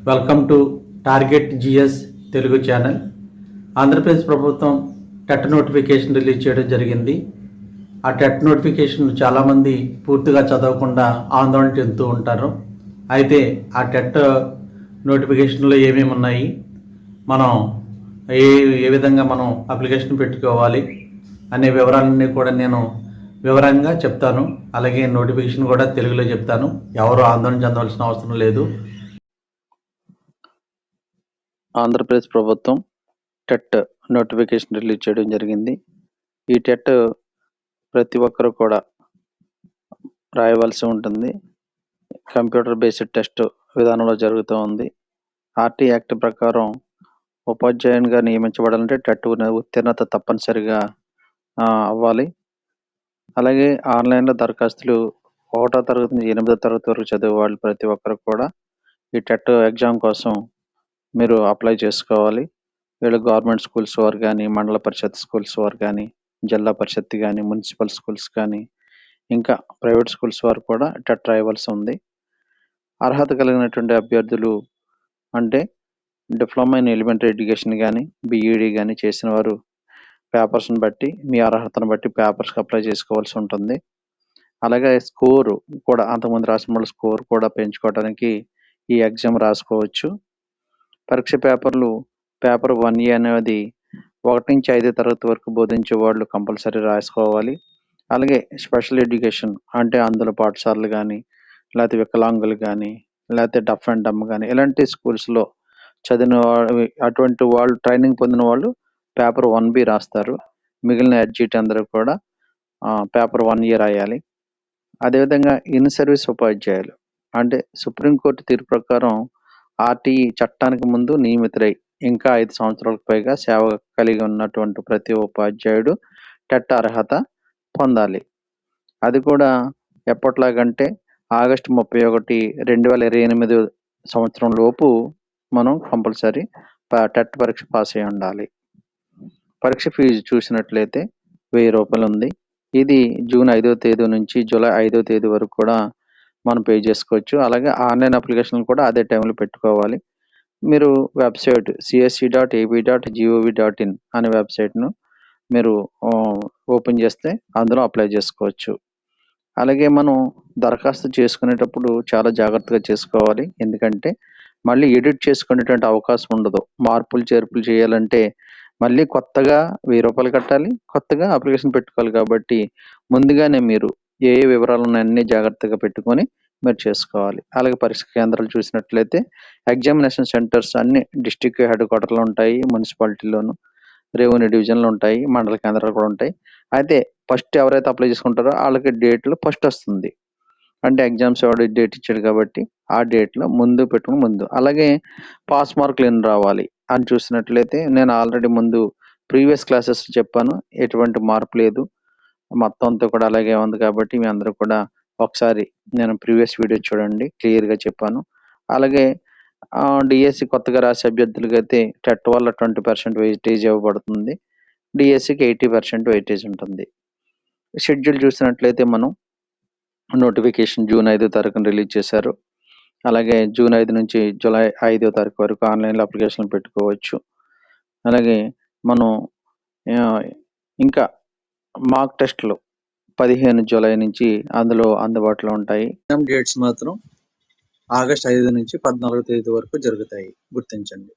Welcome to target GS Telugu channel. Andhra Pradesh ప్రభుత్వం TET notification release చేయడం జరిగింది. ఆ టెట్ నోటిఫికేషన్ చాలామంది పూర్తిగా చదవకుండా ఆందోళన చెందుతూ ఉంటారు. అయితే ఆ టెట్ నోటిఫికేషన్లో ఏమేమి ఉన్నాయి, మనం ఏ విధంగా మనం అప్లికేషన్ పెట్టుకోవాలి అనే వివరాలన్నీ కూడా నేను వివరంగా చెప్తాను. అలాగే నోటిఫికేషన్ కూడా తెలుగులో చెప్తాను. ఎవరు ఆందోళన చెందవలసిన అవసరం లేదు. ఆంధ్రప్రదేశ్ ప్రభుత్వం టెట్ నోటిఫికేషన్ రిలీజ్ చేయడం జరిగింది. ఈ టెట్ ప్రతి ఒక్కరు కూడా రాయవలసి ఉంటుంది. కంప్యూటర్ బేస్డ్ టెస్ట్ విధానంలో జరుగుతూ ఉంది. ఆర్టీ యాక్ట్ ప్రకారం ఉపాధ్యాయునిగా నియమించబడాలంటే టెట్ ఉత్తీర్ణత తప్పనిసరిగా అవ్వాలి. అలాగే ఆన్లైన్లో దరఖాస్తులు 1వ తరగతి నుంచి 8వ తరగతి వరకు చదివే వాళ్ళు ప్రతి ఒక్కరు కూడా ఈ టెట్ ఎగ్జామ్ కోసం మీరు అప్లై చేసుకోవాలి. వీళ్ళు గవర్నమెంట్ స్కూల్స్ వారు కానీ, మండల పరిషత్ స్కూల్స్ వారు కానీ, జిల్లా పరిషత్ కానీ, మున్సిపల్ స్కూల్స్ కానీ, ఇంకా ప్రైవేట్ స్కూల్స్ వారు కూడా టెట్ రాయవలసి ఉంది. అర్హత కలిగినటువంటి అభ్యర్థులు అంటే డిప్లొమా ఇన్ ఎలిమెంటరీ ఎడ్యుకేషన్ కానీ, బీఈడీ కానీ చేసిన వారు పేపర్స్ని బట్టి, మీ అర్హతను బట్టి పేపర్స్కి అప్లై చేసుకోవాల్సి ఉంటుంది. అలాగే స్కోరు కూడా అంతకుముందు రాసిన వాళ్ళ స్కోర్ కూడా పెంచుకోవడానికి ఈ ఎగ్జామ్ రాసుకోవచ్చు. పరీక్ష పేపర్ 1A అనేది 1 నుంచి 5వ తరగతి వరకు బోధించే వాళ్ళు కంపల్సరీ రాసుకోవాలి. అలాగే స్పెషల్ ఎడ్యుకేషన్ అంటే అందులో పాఠశాలలు కానీ, లేకపోతే వికలాంగులు కానీ, లేకపోతే డఫ్ అండ్ డమ్ కానీ ఇలాంటి స్కూల్స్లో చదివిన అటువంటి వాళ్ళు ట్రైనింగ్ పొందిన వాళ్ళు పేపర్ 1B రాస్తారు. మిగిలిన ఎడ్జిట్ అందరూ కూడా పేపర్ 1A రాయాలి. అదేవిధంగా ఇన్ సర్వీస్ ఉపాధ్యాయులు అంటే సుప్రీంకోర్టు తీర్పు ప్రకారం ఆర్టీఈ చట్టానికి ముందు నియమితులై ఇంకా 5 సంవత్సరాలకు పైగా సేవ కలిగి ఉన్నటువంటి ప్రతి ఉపాధ్యాయుడు టెట్ అర్హత పొందాలి. అది కూడా ఎప్పట్లాగంటే ఆగస్టు 31, 2028 సంవత్సరం లోపు మనం కంపల్సరీ టెట్ పరీక్ష పాస్ అయి ఉండాలి. పరీక్ష ఫీజు చూసినట్లయితే 1000 రూపాయలు ఉంది. ఇది జూన్ 5వ తేదీ నుంచి జూలై 5వ తేదీ వరకు కూడా మనం పే చేసుకోవచ్చు. అలాగే ఆన్లైన్ అప్లికేషన్ కూడా అదే టైంలో పెట్టుకోవాలి. మీరు వెబ్సైట్ csc.ab.gov.in అనే వెబ్సైట్ను మీరు ఓపెన్ చేస్తే అందులో అప్లై చేసుకోవచ్చు. అలాగే మనం దరఖాస్తు చేసుకునేటప్పుడు చాలా జాగ్రత్తగా చేసుకోవాలి. ఎందుకంటే మళ్ళీ ఎడిట్ చేసుకునేటువంటి అవకాశం ఉండదు. మార్పులు చేర్పులు చేయాలంటే మళ్ళీ కొత్తగా 1000 రూపాయలు కట్టాలి, కొత్తగా అప్లికేషన్ పెట్టుకోవాలి. కాబట్టి ముందుగానే మీరు ఏ వివరాలు ఉన్నాయో అన్నీ జాగ్రత్తగా పెట్టుకొని మీరు చేసుకోవాలి. అలాగే పరీక్ష కేంద్రాలు చూసినట్లయితే ఎగ్జామినేషన్ సెంటర్స్ అన్ని డిస్ట్రిక్ట్ హెడ్ క్వార్టర్లో ఉంటాయి, మున్సిపాలిటీలోను, రెవెన్యూ డివిజన్లు ఉంటాయి, మండల కేంద్రాలు కూడా ఉంటాయి. అయితే ఫస్ట్ ఎవరైతే అప్లై చేసుకుంటారో వాళ్ళకి డేట్లో ఫస్ట్ వస్తుంది. అంటే ఎగ్జామ్స్ ఎవరు డేట్ ఇచ్చాడు కాబట్టి ఆ డేట్లో ముందు పెట్టుకుని ముందు. అలాగే పాస్ మార్కులు ఎన్ని రావాలి అని చూసినట్లయితే నేను ఆల్రెడీ ముందు ప్రీవియస్ క్లాసెస్ చెప్పాను, ఎటువంటి మార్పు లేదు, మొత్తం అంతా కూడా అలాగే ఉంది. కాబట్టి మీ అందరూ కూడా ఒకసారి నేను ప్రీవియస్ వీడియో చూడండి, క్లియర్గా చెప్పాను. అలాగే డిఎస్సి కొత్తగా రాసే అభ్యర్థులకి అయితే టెట్ వల్ల 20% వెయిటేజ్ ఇవ్వబడుతుంది. డిఎస్సికి 80% వెయిటేజ్ ఉంటుంది. షెడ్యూల్ చూసినట్లయితే మనం నోటిఫికేషన్ జూన్ 5వ తారీఖున రిలీజ్ చేశారు. అలాగే జూన్ 5 నుంచి జూలై 5వ తారీఖు వరకు ఆన్లైన్లో అప్లికేషన్ పెట్టుకోవచ్చు. అలాగే మనం ఇంకా మాక్ టెస్ట్లు 15 జూలై నుంచి అందులో అందుబాటులో ఉంటాయి. ఎగ్జామ్ డేట్స్ మాత్రం ఆగస్టు 5 నుంచి 14వ తేదీ వరకు జరుగుతాయి, గుర్తించండి.